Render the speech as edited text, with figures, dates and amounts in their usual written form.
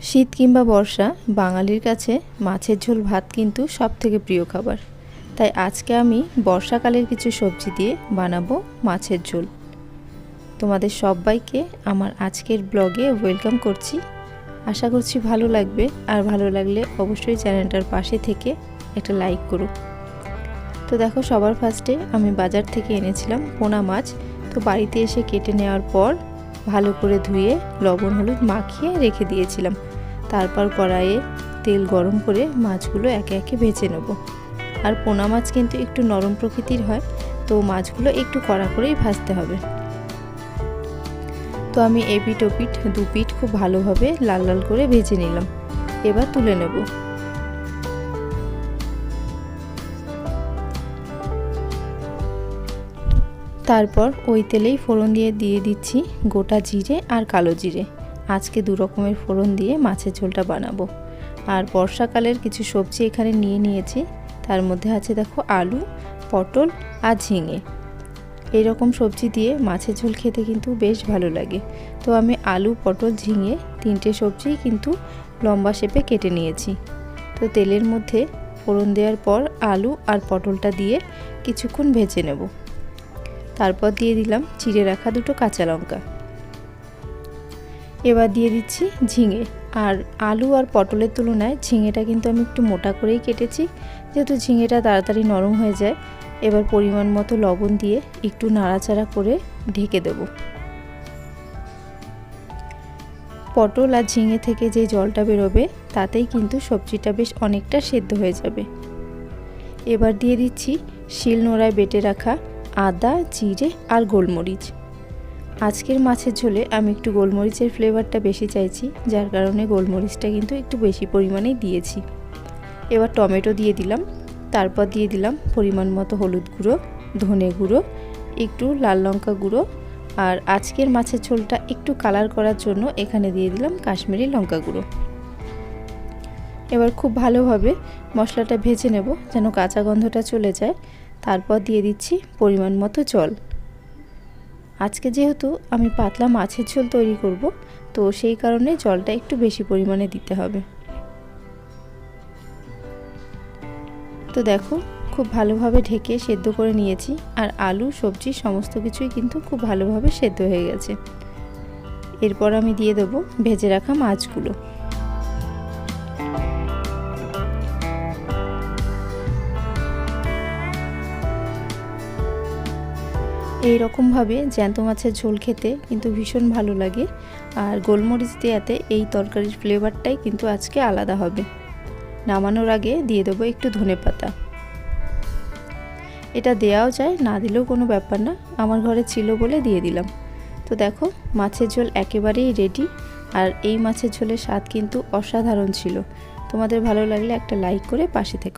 শীত কিংবা বর্ষা বাঙালির কাছে মাছের ঝোল ভাত কিন্তু সবথেকে প্রিয় খাবার। তাই আজকে আমি বর্ষাকালের কিছু সবজি দিয়ে বানাবো মাছের ঝোল। তোমাদের সবাইকে আমার আজকের ব্লগে ওয়েলকাম করছি। আশা করছি ভালো লাগবে, আর ভালো লাগলে অবশ্যই চ্যানেলটার পাশে থেকে একটা লাইক করো। তো দেখো, সবার ফার্স্টে আমি বাজার থেকে এনেছিলাম পোনা মাছ। তো বাড়িতে এসে কেটে নেওয়ার পর ভালো করে ধুয়ে লবণ হলুদ মাখিয়ে রেখে দিয়েছিলাম। তারপর কড়াইয়ে তেল গরম করে মাছগুলো একে একে ভেজে নেব। আর পোনা মাছ কিন্তু একটু নরম প্রকৃতির হয়, তো মাছগুলো একটু কড়া করেই ভাজতে হবে। তো আমি এপিঠ ওপিঠ দু পিঠ খুব ভালোভাবে লাল লাল করে ভেজে নিলাম। এবার তুলে নেব। তারপর ওই তেলেই ফোড়ন দিয়ে দিচ্ছি গোটা জিরে আর কালো জিরে। আজকে দু রকমের ফোড়ন দিয়ে মাছের ঝোলটা বানাবো। আর বর্ষাকালের কিছু সবজি এখানে নিয়েছি। তার মধ্যে আছে দেখো আলু, পটল আর ঝিঙে। এইরকম সবজি দিয়ে মাছের ঝোল খেতে কিন্তু বেশ ভালো লাগে। তো আমি আলু, পটল, ঝিঙে তিনটে সবজি কিন্তু লম্বা শেপে কেটে নিয়েছি। তো তেলের মধ্যে ফোড়ন দেওয়ার পর আলু আর পটলটা দিয়ে কিছুক্ষণ ভেজে নেব। তারপর দিয়ে দিলাম চিড়ে রাখা দুটো কাঁচা লঙ্কা। এবার দিয়ে দিচ্ছি ঝিঙে। আর আলু আর পটলের তুলনায় ঝিঙেটা কিন্তু আমি একটু মোটা করেই কেটেছি, যেহেতু ঝিঙেটা তাড়াতাড়ি নরম হয়ে যায়। এবার পরিমাণ মতো লবণ দিয়ে একটু নাড়াচাড়া করে ঢেকে দেব। পটল আর ঝিঙে থেকে যে জলটা বেরোবে তাতেই কিন্তু সবজিটা বেশ অনেকটা সেদ্ধ হয়ে যাবে। এবার দিয়ে দিচ্ছি শিলনোড়ায় বেটে রাখা আদা, জিরে আর গোলমরিচ। আজকের মাছের ঝোলে আমি একটু গোলমরিচের ফ্লেভারটা বেশি চাইছি, যার কারণে গোলমরিচটা কিন্তু একটু বেশি পরিমাণেই দিয়েছি। এবার টমেটো দিয়ে দিলাম। তারপর দিয়ে দিলাম পরিমাণ মতো হলুদ গুঁড়ো, ধনে গুঁড়ো, একটু লাল লঙ্কা গুঁড়ো, আর আজকের মাছের ঝোলটা একটু কালার করার জন্য এখানে দিয়ে দিলাম কাশ্মীরি লঙ্কা গুঁড়ো। এবার খুব ভালোভাবে মশলাটা ভেজে নেব যেন কাঁচা গন্ধটা চলে যায়। তারপর দিয়ে দিচ্ছি পরিমাণ মতো জল। আজকে যেহেতু আমি পাতলা মাছের ঝোল তৈরি করব, তো সেই কারণে জলটা একটু বেশি পরিমাণে দিতে হবে। তো দেখো, খুব ভালোভাবে ঢেকে সেদ্ধ করে নিয়েছি। আর আলু, সবজি সমস্ত কিছুই কিন্তু খুব ভালোভাবে সেদ্ধ হয়ে গেছে। এরপর আমি দিয়ে দেব ভেজে রাখা মাছগুলো। এই রকমভাবে জ্যান্ত মাছের ঝোল খেতে কিন্তু ভীষণ ভালো লাগে। আর গোলমরিচ দেওয়াতে এই তরকারির ফ্লেভারটাই কিন্তু আজকে আলাদা হবে। নামানোর আগে দিয়ে দেবো একটু ধনেপাতা। এটা দেওয়াও যায়, না দিলেও কোনো ব্যাপার না, আমার ঘরে ছিল বলে দিয়ে দিলাম। তো দেখো, মাছের ঝোল একেবারেই রেডি। আর এই মাছের ঝোলের স্বাদ কিন্তু অসাধারণ ছিল। তোমাদের ভালো লাগলে একটা লাইক করে পাশে থেকো।